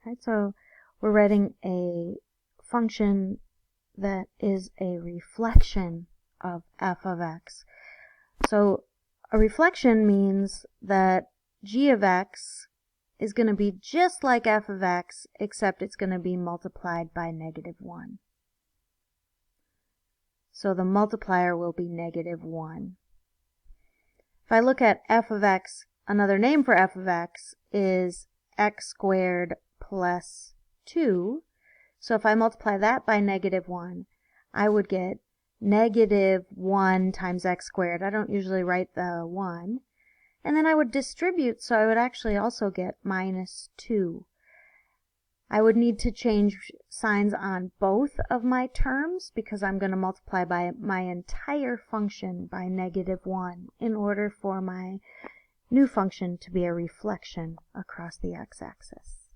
Right? So we're writing a function that is a reflection of f of x. So a reflection means that g of x is going to be just like f of x, except it's going to be multiplied by -1. So the multiplier will be -1. If I look at f of x, another name for f of x is x squared plus 2. So if I multiply that by -1, I would get -1 times x squared. I don't usually write the 1. And then I would distribute, so I would actually also get -2. I would need to change signs on both of my terms because I'm going to multiply by my entire function by -1 in order for my new function to be a reflection across the x-axis.